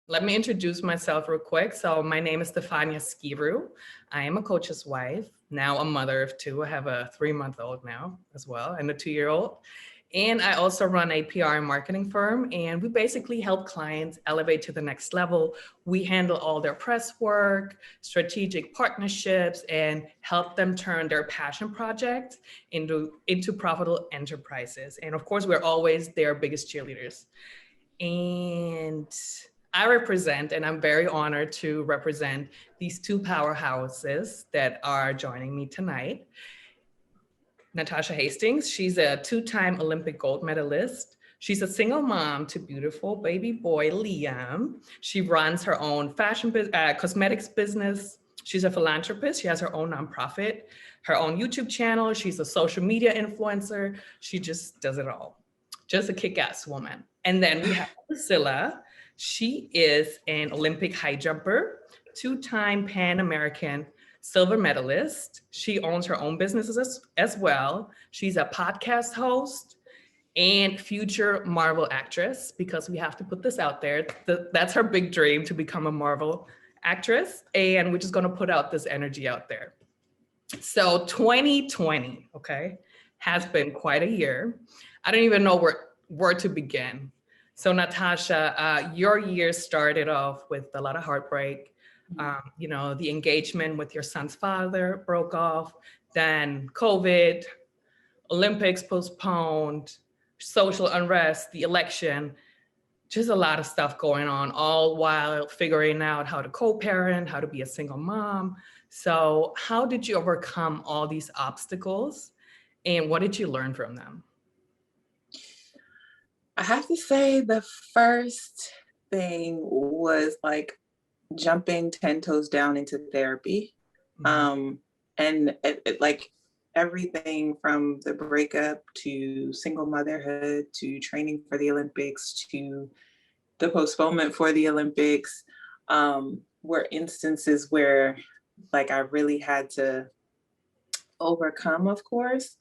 Let me introduce myself real quick. So my name is Stephania Schirru. I am a coach's wife, now a mother of two. I have a 3-month-old now as well, and a 2-year-old. And I also run a PR and marketing firm, and we basically help clients elevate to the next level. We handle all their press work, strategic partnerships, and help them turn their passion projects into profitable enterprises. And of course, we're always their biggest cheerleaders. And I represent, and I'm very honored to represent these two powerhouses that are joining me tonight. Natasha Hastings, she's a 2-time Olympic gold medalist. She's a single mom to beautiful baby boy Liam. She runs her own cosmetics business. She's a philanthropist. She has her own nonprofit, her own YouTube channel. She's a social media influencer. She just does it all. Just a kick-ass woman. And then we have Priscilla. She is an Olympic high jumper, 2-time Pan American silver medalist. She owns her own businesses as well. She's a podcast host and future Marvel actress, because we have to put this out there. That's her big dream, to become a Marvel actress. And we're just going to put out this energy out there. So 2020, okay, has been quite a year. I don't even know where to begin. So Natasha, your year started off with a lot of heartbreak. The engagement with your son's father broke off, then COVID, Olympics postponed, social unrest, the election, just a lot of stuff going on, all while figuring out how to co-parent, how to be a single mom. So how did you overcome all these obstacles, and what did you learn from them? I have to say the first thing was like jumping 10 toes down into therapy. And like everything from the breakup to single motherhood to training for the Olympics to the postponement for the Olympics were instances where like I really had to overcome, of course,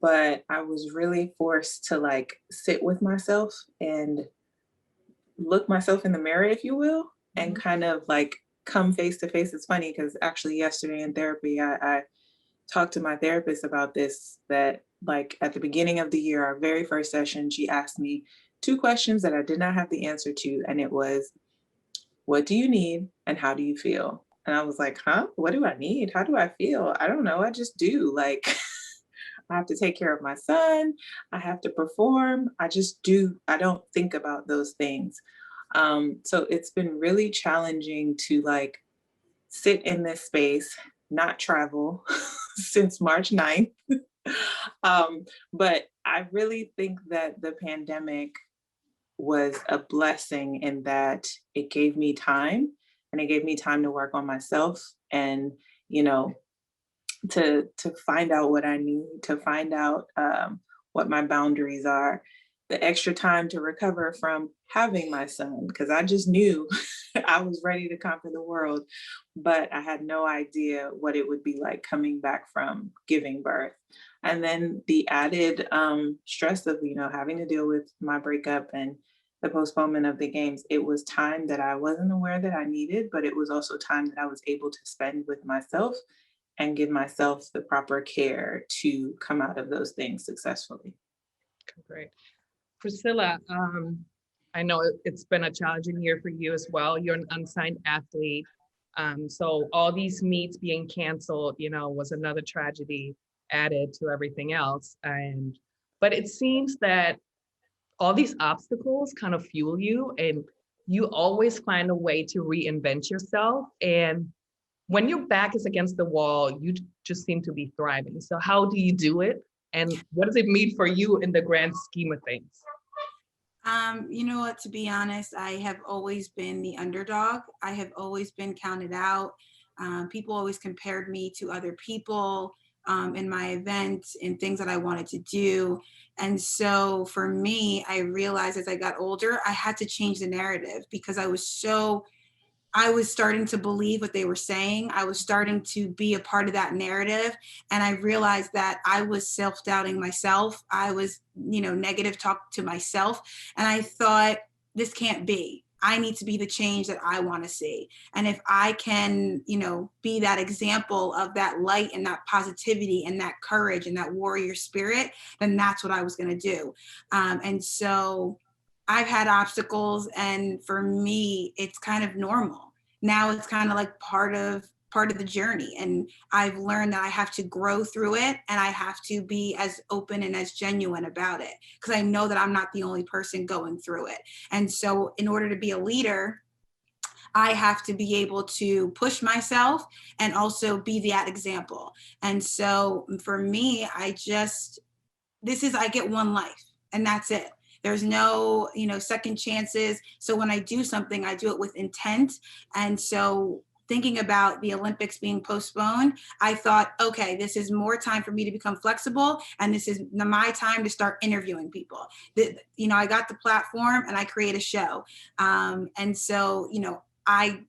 but I was really forced to like sit with myself and look myself in the mirror, if you will, and kind of like come face to face. It's funny because actually yesterday in therapy, I talked to my therapist about this, that like at the beginning of the year, our very first session, she asked me 2 questions that I did not have the answer to. And it was, what do you need and how do you feel? And I was like, what do I need? How do I feel? I don't know. I just do. Like, I have to take care of my son. I have to perform. I just do. I don't think about those things. So it's been really challenging to like sit in this space, not travel since March 9th. But I really think that the pandemic was a blessing in that it gave me time, and it gave me time to work on myself and, to find out what I need, to find out what my boundaries are, the extra time to recover from having my son, because I just knew I was ready to conquer the world, but I had no idea what it would be like coming back from giving birth. And then the added stress of, having to deal with my breakup and the postponement of the games. It was time that I wasn't aware that I needed, but it was also time that I was able to spend with myself and give myself the proper care to come out of those things successfully. Great. Priscilla, I know it's been a challenging year for you as well. You're an unsigned athlete. So all these meets being canceled, was another tragedy added to everything else. But it seems that all these obstacles kind of fuel you, and you always find a way to reinvent yourself. And when your back is against the wall, you just seem to be thriving. So how do you do it? And what does it mean for you in the grand scheme of things? You know what, to be honest, I have always been the underdog. I have always been counted out. People always compared me to other people in my events and things that I wanted to do. And so for me, I realized as I got older, I had to change the narrative because I was starting to believe what they were saying. I was starting to be a part of that narrative. And I realized that I was self-doubting myself. I was, negative talk to myself. And I thought, this can't be. I need to be the change that I want to see. And if I can, be that example of that light and that positivity and that courage and that warrior spirit, then that's what I was going to do. And so I've had obstacles, and for me, it's kind of normal. Now it's kind of like part of the journey. And I've learned that I have to grow through it, and I have to be as open and as genuine about it, because I know that I'm not the only person going through it. And so in order to be a leader, I have to be able to push myself and also be that example. And so for me, I get one life, and that's it. There's no, second chances. So when I do something, I do it with intent. And so thinking about the Olympics being postponed, I thought, okay, this is more time for me to become flexible. And this is my time to start interviewing people. I got the platform and I create a show. And so, I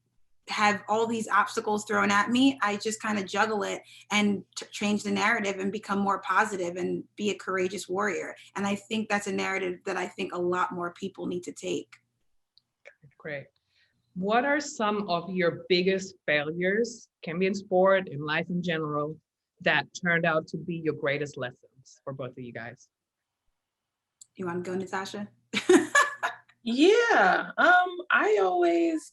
have all these obstacles thrown at me. I just kind of juggle it and change the narrative and become more positive and be a courageous warrior. And I think that's a narrative that I think a lot more people need to take. Great. What are some of your biggest failures, can be in sport, in life in general, that turned out to be your greatest lessons for both of you guys? You want to go, Natasha? Yeah. I always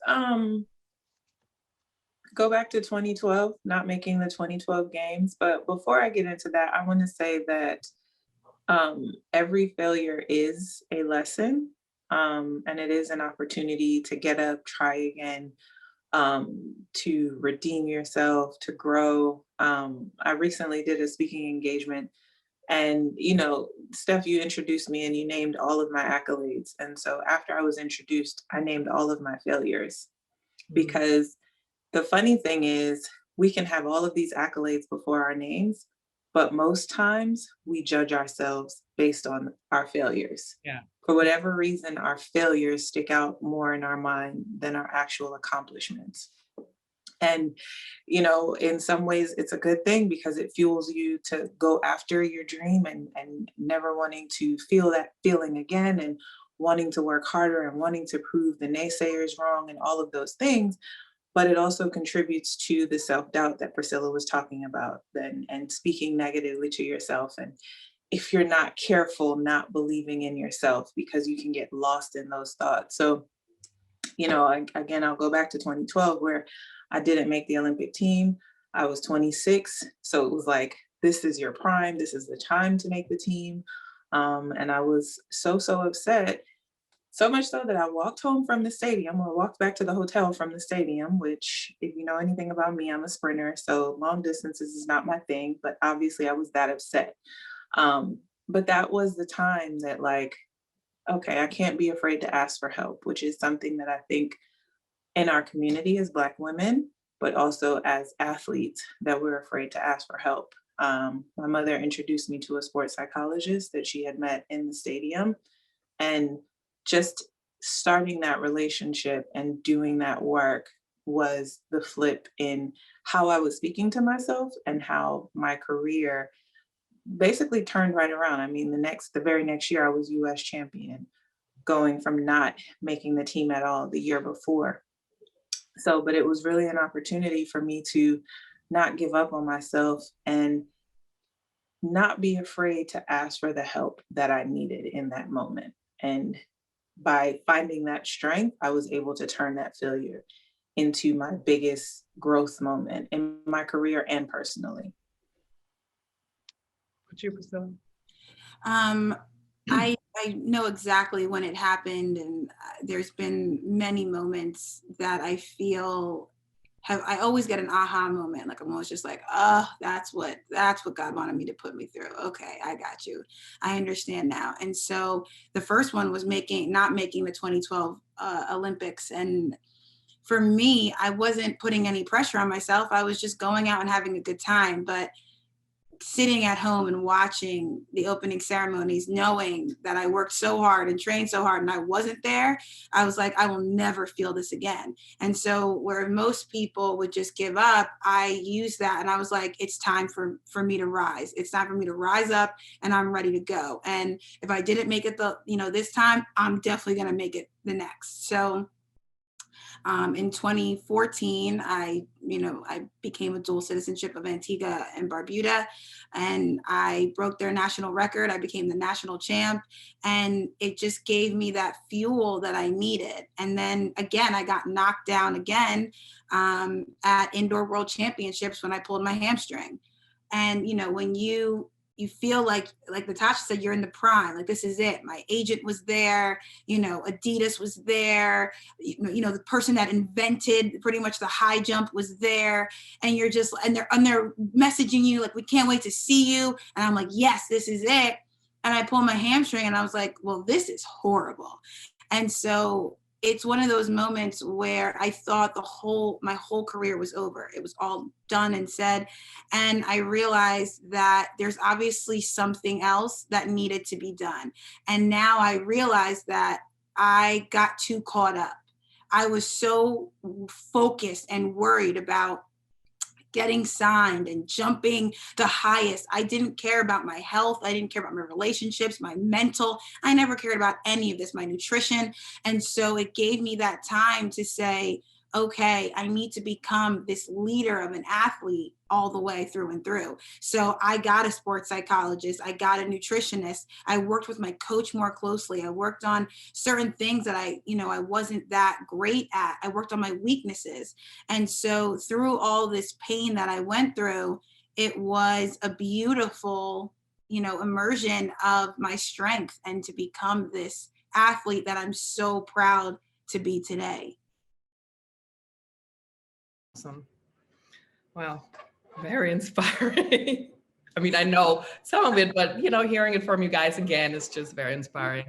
go back to 2012, not making the 2012 games. But before I get into that, I want to say that every failure is a lesson, and it is an opportunity to get up, try again, to redeem yourself, to grow. I recently did a speaking engagement, and Steph, you introduced me and you named all of my accolades. And so after I was introduced, I named all of my failures, because the funny thing is, we can have all of these accolades before our names, but most times we judge ourselves based on our failures. Yeah. For whatever reason, our failures stick out more in our mind than our actual accomplishments. And, in some ways it's a good thing, because it fuels you to go after your dream and never wanting to feel that feeling again, and wanting to work harder and wanting to prove the naysayers wrong and all of those things. But it also contributes to the self-doubt that Priscilla was talking about, and speaking negatively to yourself. And if you're not careful, not believing in yourself, because you can get lost in those thoughts. So, again, I'll go back to 2012, where I didn't make the Olympic team. I was 26. So it was like, this is your prime. This is the time to make the team. And I was so upset. So much so that I walked home from the stadium, or walked back to the hotel from the stadium, which, if you know anything about me, I'm a sprinter. So long distances is not my thing, but obviously I was that upset. But that was the time that, like, okay, I can't be afraid to ask for help, which is something that I think in our community as Black women, but also as athletes, that we're afraid to ask for help. My mother introduced me to a sports psychologist that she had met in the stadium, and just starting that relationship and doing that work was the flip in how I was speaking to myself, and how my career basically turned right around. I mean, the very next year I was US champion, going from not making the team at all the year before. So, but it was really an opportunity for me to not give up on myself, and not be afraid to ask for the help that I needed in that moment. And by finding that strength, I was able to turn that failure into my biggest growth moment in my career and personally. What's your Priscilla? I know exactly when it happened, and there's been many moments that I feel I always get an aha moment. Like, I'm always just like, oh, that's what God wanted me to put me through. Okay, I got you. I understand now. And so the first one was not making the 2012 Olympics. And for me, I wasn't putting any pressure on myself. I was just going out and having a good time. But sitting at home and watching the opening ceremonies, knowing that I worked so hard and trained so hard and I wasn't there, I was like, I will never feel this again. And so where most people would just give up, I used that, and I was like, it's time for me to rise. It's time for me to rise up, and I'm ready to go. And if I didn't make it this time, I'm definitely going to make it the next. So In 2014, I became a dual citizenship of Antigua and Barbuda, and I broke their national record. I became the national champ, and it just gave me that fuel that I needed. And then again, I got knocked down again at Indoor World Championships when I pulled my hamstring. And when you feel like Natasha said, you're in the prime, like this is it. My agent was there, Adidas was there, the person that invented pretty much the high jump was there, and you're just, and they're messaging you like, we can't wait to see you. And I'm like, yes, this is it. And I pulled my hamstring and I was like, well, this is horrible. And so it's one of those moments where I thought my whole career was over. It was all done and said. And I realized that there's obviously something else that needed to be done. And now I realize that I got too caught up. I was so focused and worried about getting signed and jumping the highest. I didn't care about my health. I didn't care about my relationships, my mental. I never cared about any of this, my nutrition. And so it gave me that time to say, okay, I need to become this leader of an athlete all the way through and through. So I got a sports psychologist. I got a nutritionist. I worked with my coach more closely. I worked on certain things that I wasn't that great at. I worked on my weaknesses. And so through all this pain that I went through, it was a beautiful, immersion of my strength and to become this athlete that I'm so proud to be today. Awesome. Wow. Very inspiring. I mean, I know some of it, but hearing it from you guys again is just very inspiring.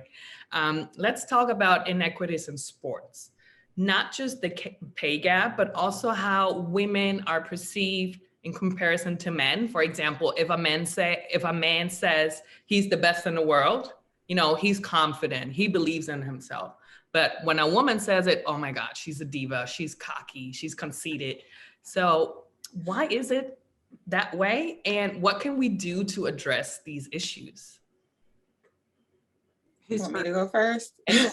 Let's talk about inequities in sports, not just the pay gap, but also how women are perceived in comparison to men. For example, if a man says he's the best in the world, he's confident, he believes in himself. But when a woman says it, oh my God, she's a diva, she's cocky, she's conceited. So why is it that way? And what can we do to address these issues? You want me to go first? I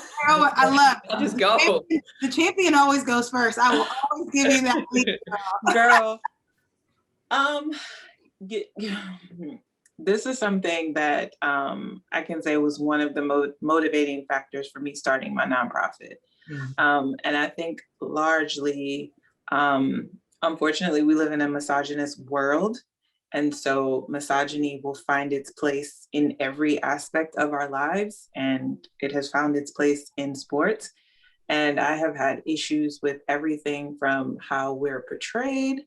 love I'll just go. The champion always goes first. I will always give you that lead, girl. This is something that I can say was one of the motivating factors for me starting my nonprofit. And I think largely, unfortunately, we live in a misogynist world. And so misogyny will find its place in every aspect of our lives. And it has found its place in sports. And I have had issues with everything from how we're portrayed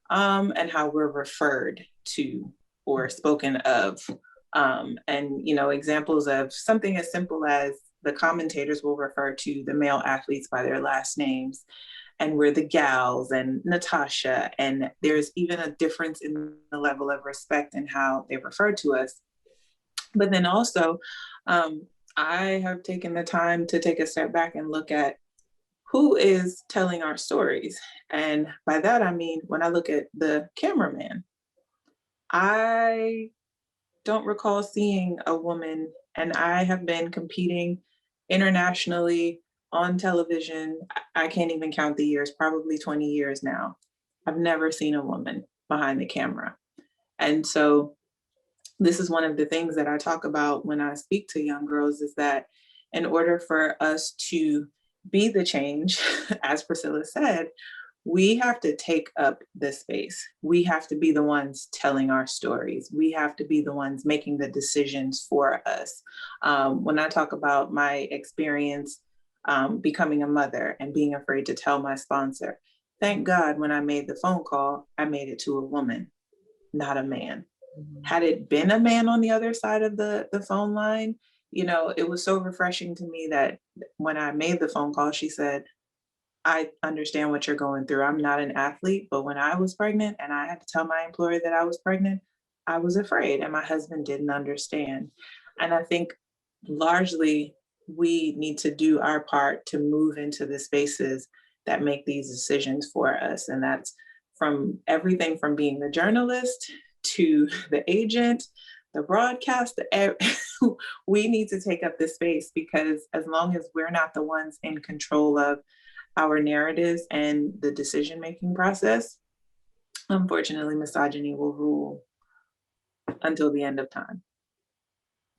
and how we're referred to or spoken of. And, examples of something as simple as the commentators will refer to the male athletes by their last names, and we're the gals and Natasha. And there's even a difference in the level of respect and how they refer to us. But then also, I have taken the time to take a step back and look at who is telling our stories. And by that, I mean, when I look at the cameraman, I don't recall seeing a woman, and I have been competing internationally on television. I can't even count the years, probably 20 years now. I've never seen a woman behind the camera. And so this is one of the things that I talk about when I speak to young girls, is that in order for us to be the change, as Priscilla said, we have to take up the space. We have to be the ones telling our stories. We have to be the ones making the decisions for us. When I talk about my experience becoming a mother and being afraid to tell my sponsor, thank God when I made the phone call, I made it to a woman, not a man. Had it been a man on the other side of the phone line, it was so refreshing to me that when I made the phone call, she said, I understand what you're going through. I'm not an athlete, but when I was pregnant and I had to tell my employer that I was pregnant, I was afraid, and my husband didn't understand. And I think largely we need to do our part to move into the spaces that make these decisions for us. And that's from everything from being the journalist to the agent, the broadcast. We need to take up this space, because as long as we're not the ones in control of our narratives and the decision-making process, unfortunately, misogyny will rule until the end of time.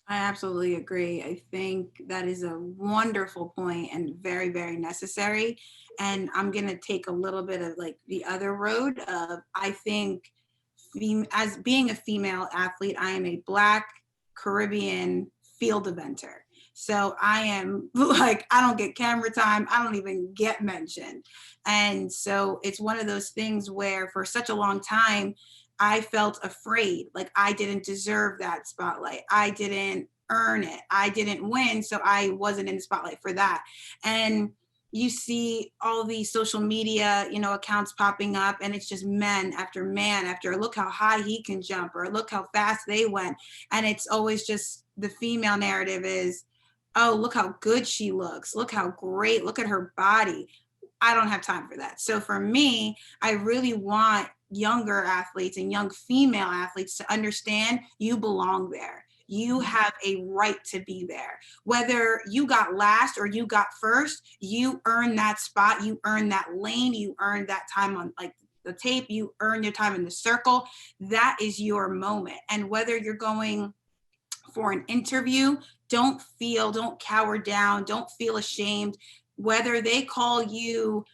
I absolutely agree. I think that is a wonderful point and very, very necessary. And I'm going to take a little bit of like the other road of, I think, as being a female athlete, I am a Black Caribbean field eventer. So I am like, I don't get camera time. I don't even get mentioned. And so it's one of those things where for such a long time, I felt afraid, like I didn't deserve that spotlight. I didn't earn it. I didn't win. So I wasn't in the spotlight for that. And you see all these social media, accounts popping up, and it's just man after, look how high he can jump, or look how fast they went. And it's always just the female narrative is, oh, look how good she looks. Look how great, look at her body. I don't have time for that. So for me, I really want younger athletes and young female athletes to understand you belong there. You have a right to be there. Whether you got last or you got first, you earned that spot, you earned that lane, you earned that time on like the tape, you earned your time in the circle. That is your moment. And whether you're going for an interview, don't cower down, don't feel ashamed. Whether they call you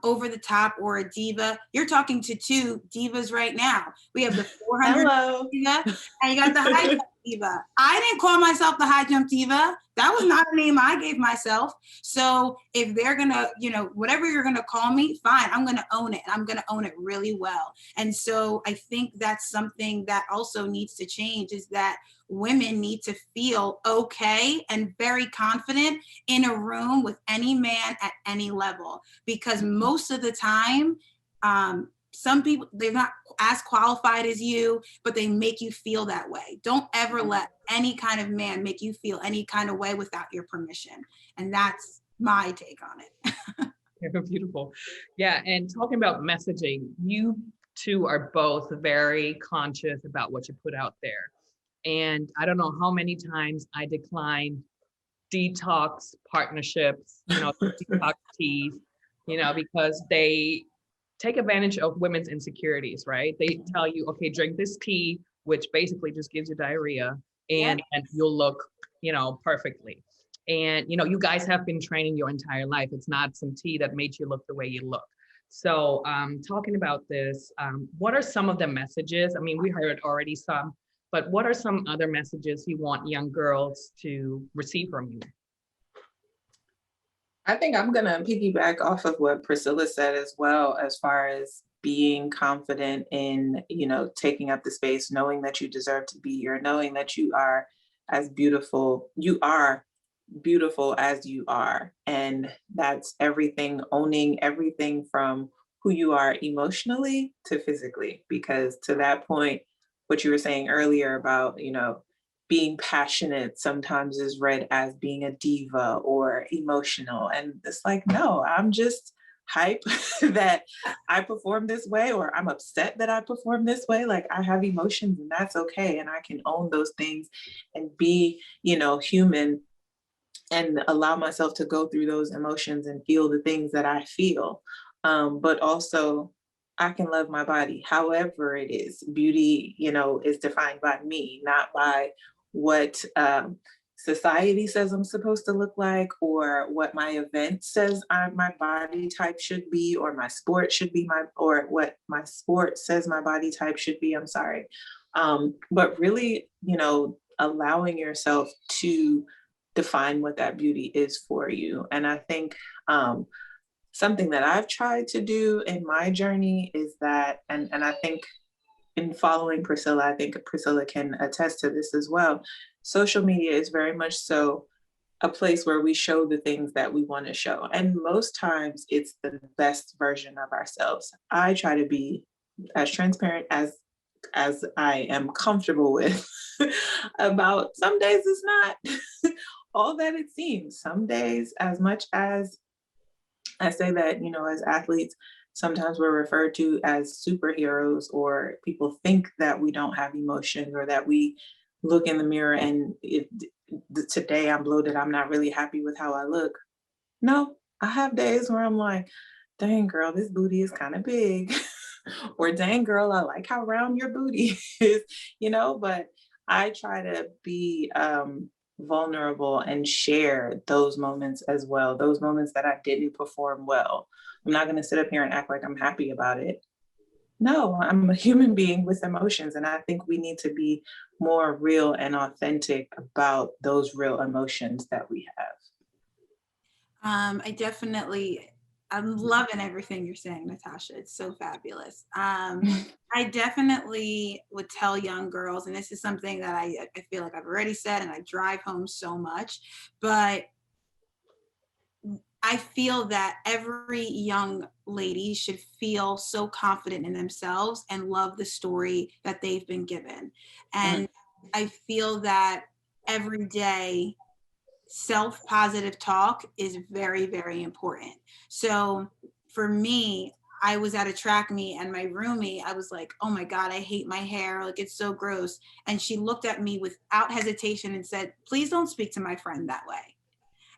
over the top or a diva, you're talking to two divas right now. We have the 400 Hello. diva, and you got the high jump diva. I didn't call myself the high jump diva. That was not a name I gave myself. So if they're gonna, whatever you're gonna call me, fine, I'm gonna own it. And I'm gonna own it really well. And so I think that's something that also needs to change, is that women need to feel okay and very confident in a room with any man at any level, because most of the time, some people, they're not as qualified as you, but they make you feel that way. Don't ever let any kind of man make you feel any kind of way without your permission. And that's my take on it. Yeah, beautiful. Yeah, and talking about messaging, you two are both very conscious about what you put out there. And I don't know how many times I declined detox partnerships, detox teas, because they take advantage of women's insecurities, right? They tell you, okay, drink this tea, which basically just gives you diarrhea, and you'll look, perfectly. And, you guys have been training your entire life. It's not some tea that made you look the way you look. So talking about this, what are some of the messages? I mean, we heard already some, but what are some other messages you want young girls to receive from you? I think I'm going to piggyback off of what Priscilla said as well, as far as being confident in, taking up the space, knowing that you deserve to be here, knowing that you are beautiful as you are. And that's everything, owning everything from who you are emotionally to physically, because to that point, what you were saying earlier about, being passionate sometimes is read as being a diva or emotional. And it's like, no, I'm just hype that I perform this way, or I'm upset that I perform this way. Like, I have emotions, and that's okay. And I can own those things and be, human, and allow myself to go through those emotions and feel the things that I feel. But also, I can love my body however it is. Beauty, is defined by me, not by what society says I'm supposed to look like, or what my event says my body type should be, or my sport should be or what my sport says my body type should be. I'm sorry. But really, allowing yourself to define what that beauty is for you. And I think something that I've tried to do in my journey is that, and I think in following Priscilla, I think Priscilla can attest to this as well. Social media is very much so a place where we show the things that we want to show. And most times it's the best version of ourselves. I try to be as transparent as I am comfortable with about. Some days it's not all that it seems. Some days, as much as I say that, as athletes, sometimes we're referred to as superheroes, or people think that we don't have emotions, or that we look in the mirror and today I'm bloated, I'm not really happy with how I look. No, I have days where I'm like, dang girl, this booty is kind of big. Or dang girl, I like how round your booty is, but I try to be vulnerable and share those moments as well, those moments that I didn't perform well. I'm not going to sit up here and act like I'm happy about it. No, I'm a human being with emotions, and I think we need to be more real and authentic about those real emotions that we have. I'm loving everything you're saying, Natasha. It's so fabulous. I definitely would tell young girls, and this is something that I feel like I've already said and I drive home so much, but I feel that every young lady should feel so confident in themselves and love the story that they've been given. And I feel that every day, self-positive talk is very, very important. So for me, I was at a track meet and my roomie, I was like, oh my God, I hate my hair. Like, it's so gross. And she looked at me without hesitation and said, please don't speak to my friend that way.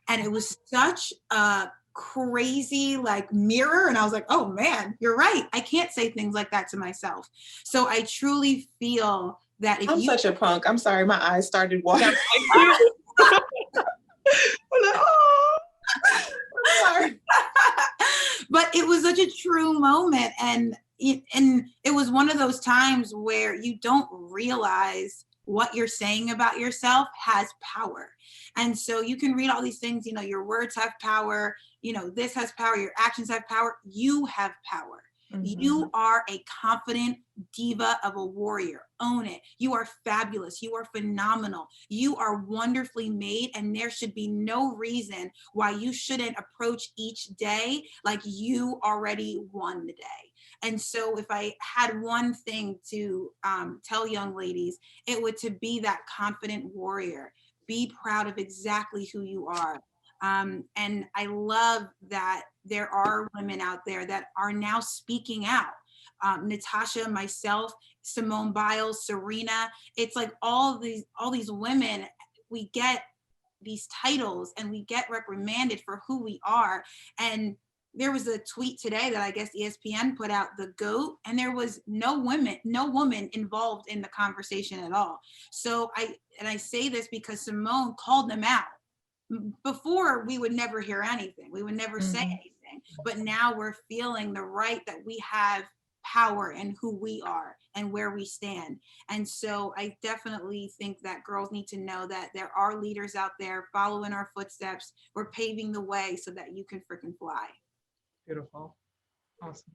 And it was such a crazy like mirror. And I was like, oh man, you're right. I can't say things like that to myself. So I truly feel that if I'm such a punk. I'm sorry, my eyes started watering. But it was such a true moment. And it was one of those times where you don't realize what you're saying about yourself has power. And so you can read all these things, your words have power, this has power, your actions have power, you have power. Mm-hmm. You are a confident diva of a warrior. Own it. You are fabulous. You are phenomenal. You are wonderfully made, and there should be no reason why you shouldn't approach each day like you already won the day. And so if I had one thing to tell young ladies, it would to be that confident warrior. Be proud of exactly who you are. And I love that there are women out there that are now speaking out. Natasha, myself, Simone Biles, Serena. It's like all these women, we get these titles and we get reprimanded for who we are. And there was a tweet today that I guess ESPN put out, the GOAT, and there was no woman involved in the conversation at all. So I say this because Simone called them out. Before, we would never hear anything. We would never say anything. But now we're feeling the right that we have power in who we are and where we stand. And so I definitely think that girls need to know that there are leaders out there following our footsteps. We're paving the way so that you can freaking fly. Beautiful. Awesome.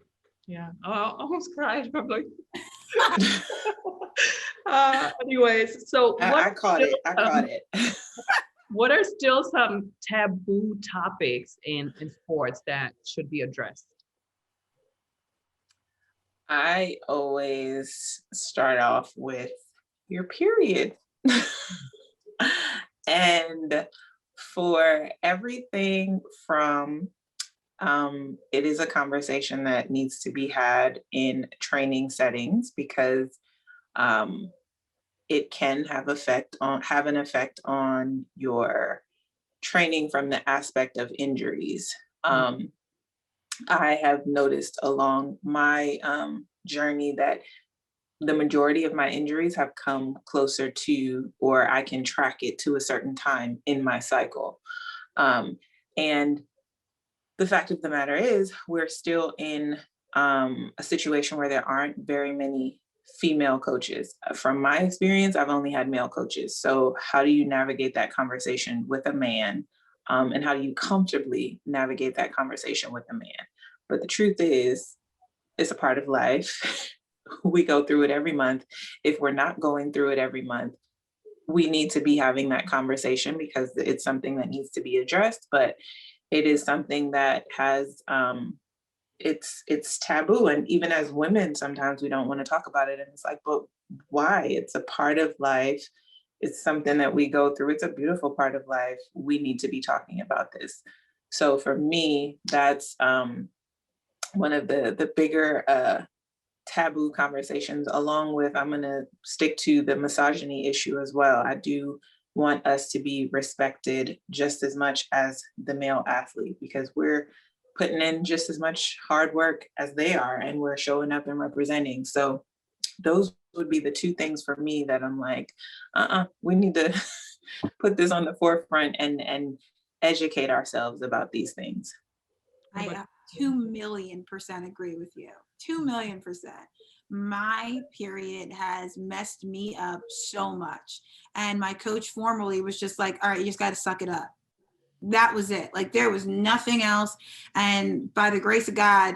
Yeah. Oh, I almost cried. I'm like, anyways, so I caught it. What are still some taboo topics in sports that should be addressed? I always start off with your period. And for everything from, it is a conversation that needs to be had in training settings because it can have an effect on your training from the aspect of injuries. I have noticed along my journey that the majority of my injuries have come closer to, or I can track it to a certain time in my cycle. And the fact of the matter is, we're still in a situation where there aren't very many female coaches. From my experience, I've only had male coaches. So how do you navigate that conversation with a man? And how do you comfortably navigate that conversation with a man? But the truth is, it's a part of life. We go through it every month. If we're not going through it every month, we need to be having that conversation because it's something that needs to be addressed, but it is something that has, it's taboo. And even as women, sometimes we don't want to talk about it. And it's like, but why? It's a part of life. It's something that we go through. It's a beautiful part of life. We need to be talking about this. So for me, that's one of the bigger taboo conversations, along with, I'm going to stick to the misogyny issue as well. I do want us to be respected just as much as the male athlete, because we're putting in just as much hard work as they are, and we're showing up and representing. So those would be the two things for me that I'm like, we need to put this on the forefront and educate ourselves about these things. I 2,000,000% agree with you. 2,000,000%. My period has messed me up so much. And my coach formerly was just like, all right, you just got to suck it up. That was it. Like, there was nothing else. And by the grace of God,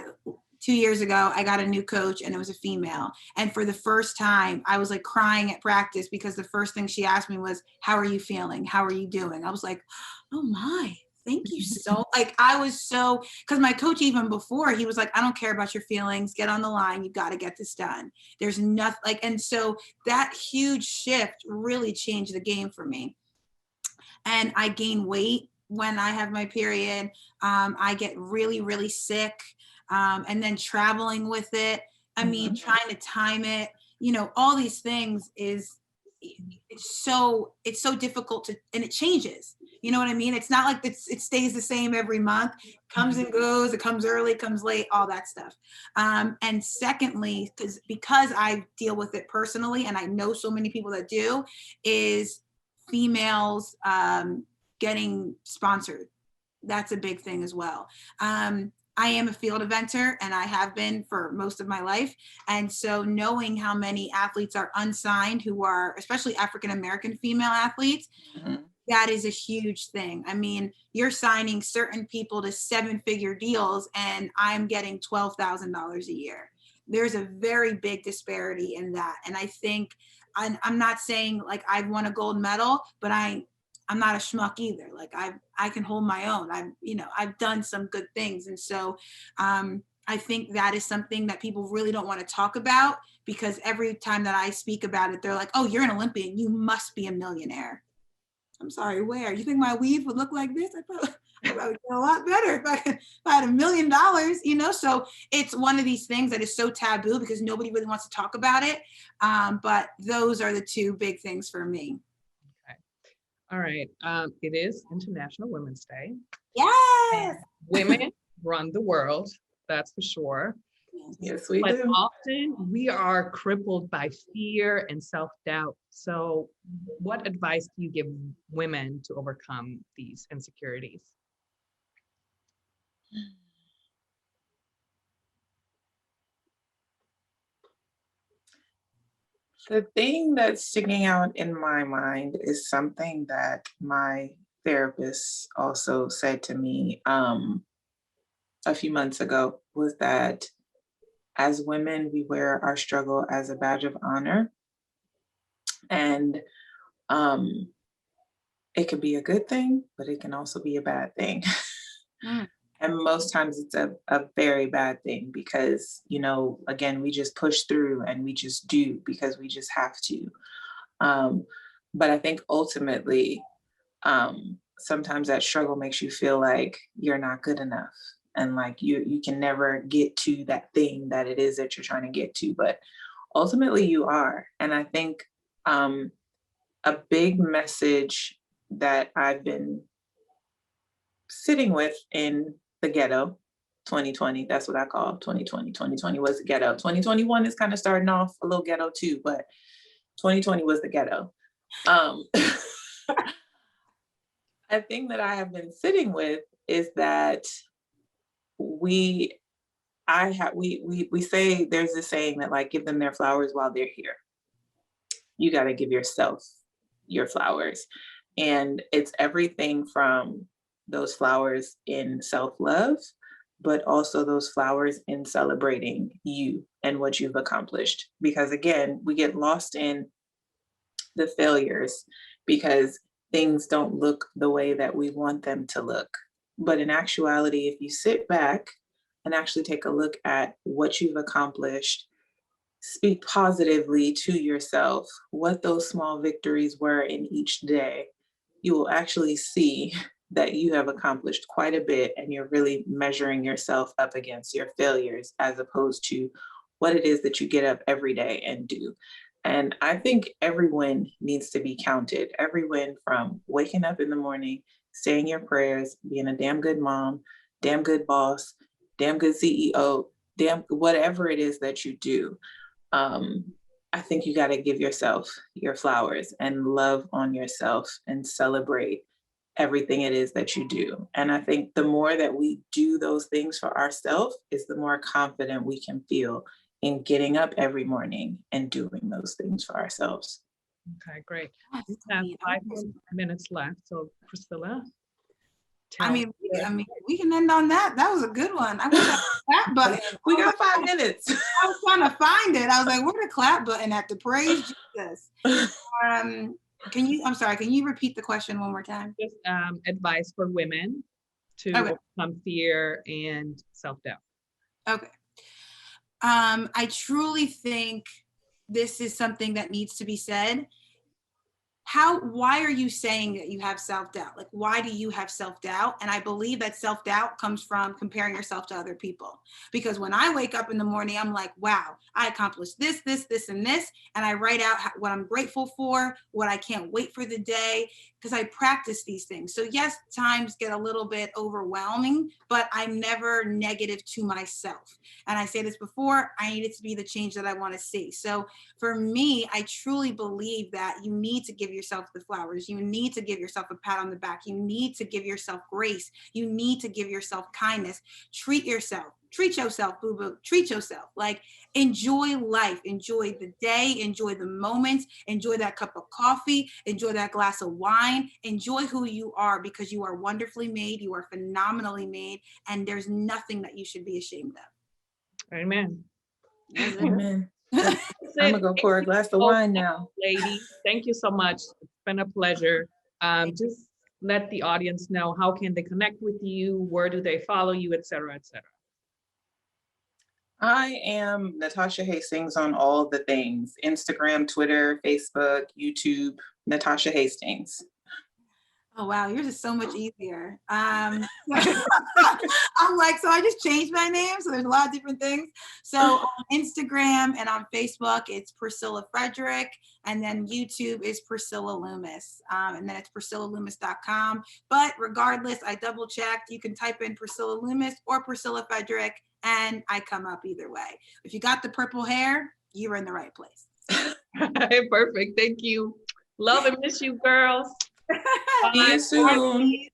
2 years ago, I got a new coach, and it was a female. And for the first time, I was like crying at practice, because the first thing she asked me was, how are you feeling? How are you doing? I was like, oh my, thank you so, like, I was so, because my coach, even before, he was like, I don't care about your feelings, get on the line, you got to get this done. There's nothing, like, and so that huge shift really changed the game for me. And I gain weight when I have my period. I get really, really sick. And then traveling with it. I mean, trying to time it, you know, all these things it's so difficult to, and it changes. You know what I mean? It's not like it stays the same every month. It comes and goes. It comes early, comes late, all that stuff. And secondly, because I deal with it personally, and I know so many people that do, is females getting sponsored. That's a big thing as well. I am a field eventer, and I have been for most of my life. And so knowing how many athletes are unsigned, who are especially African-American female athletes, that is a huge thing. I mean, you're signing certain people to 7-figure deals, and I'm getting $12,000 a year. There's a very big disparity in that. And I think, I'm not saying like I've won a gold medal, but I'm not a schmuck either. Like, I can hold my own. I've done some good things. And so I think that is something that people really don't want to talk about, because every time that I speak about it, they're like, oh, you're an Olympian, you must be a millionaire. I'm sorry, where? You think my weave would look like this? I probably would get a lot better if I had $1 million, you know? So it's one of these things that is so taboo, because nobody really wants to talk about it. But those are the two big things for me. All right. It is International Women's Day. Yes. Women run the world, that's for sure. Yes, we But do. often we are crippled by fear and self-doubt. So what advice do you give women to overcome these insecurities? The thing that's sticking out in my mind is something that my therapist also said to me a few months ago, was that as women, we wear our struggle as a badge of honor. And it can be a good thing, but it can also be a bad thing. And most times it's a very bad thing, because, you know, again, we just push through and we just do because we just have to. But I think ultimately, sometimes that struggle makes you feel like you're not good enough, and like you can never get to that thing that it is that you're trying to get to, but ultimately you are. And I think a big message that I've been sitting with in the ghetto, 2020, that's what I call 2020. 2020 was the ghetto. 2021 is kind of starting off a little ghetto too, but 2020 was the ghetto. A thing that I have been sitting with is that we say, there's this saying that, like, give them their flowers while they're here. You got to give yourself your flowers. And it's everything from those flowers in self-love, but also those flowers in celebrating you and what you've accomplished. Because again, we get lost in the failures because things don't look the way that we want them to look. But in actuality, if you sit back and actually take a look at what you've accomplished, speak positively to yourself, what those small victories were in each day, you will actually see that you have accomplished quite a bit, and you're really measuring yourself up against your failures, as opposed to what it is that you get up every day and do. And I think every win needs to be counted. Every win, from waking up in the morning, saying your prayers, being a damn good mom, damn good boss, damn good CEO, damn whatever it is that you do. I think you got to give yourself your flowers and love on yourself and celebrate everything it is that you do. And I think the more that we do those things for ourselves is the more confident we can feel in getting up every morning and doing those things for ourselves. Okay, great. Yes, We I have mean, 5 more minutes left. So Priscilla, I mean, we can end on that. That was a good one. I wish I had a clap button. We got 5 minutes. I was trying to find it. I was like, where's the clap button at the praise Jesus? Can you repeat the question one more time? just advice for women to overcome fear and self-doubt. Okay. I truly think this is something that needs to be said. Why are you saying that you have self-doubt? Like, why do you have self-doubt? And I believe that self-doubt comes from comparing yourself to other people. Because when I wake up in the morning, I'm like, wow, I accomplished this, this, this, and this. And I write out what I'm grateful for, what I can't wait for the day, because I practice these things. So yes, times get a little bit overwhelming, but I'm never negative to myself. And I say this before, I need it to be the change that I want to see. So for me, I truly believe that you need to give yourself the flowers. You need to give yourself a pat on the back. You need to give yourself grace. You need to give yourself kindness. Treat yourself, boo-boo, treat yourself. Like, enjoy life, enjoy the day, enjoy the moments, enjoy that cup of coffee, enjoy that glass of wine, enjoy who you are, because you are wonderfully made, you are phenomenally made, and there's nothing that you should be ashamed of. Amen. Amen. I'm gonna go pour a glass of wine now. Ladies, thank you so much. It's been a pleasure. Just let the audience know, how can they connect with you? Where do they follow you, et cetera, et cetera? I am Natasha Hastings on all the things: Instagram, Twitter, Facebook, YouTube, Natasha Hastings. Oh, wow, yours is so much easier. I'm like, so I just changed my name. So there's a lot of different things. So on Instagram and on Facebook, it's Priscilla Frederick. And then YouTube is Priscilla Loomis. And then it's PriscillaLoomis.com. But regardless, I double checked. You can type in Priscilla Loomis or Priscilla Frederick, and I come up either way. If you got the purple hair, you're in the right place. Perfect. Thank you. Love and miss you, girls. See you soon.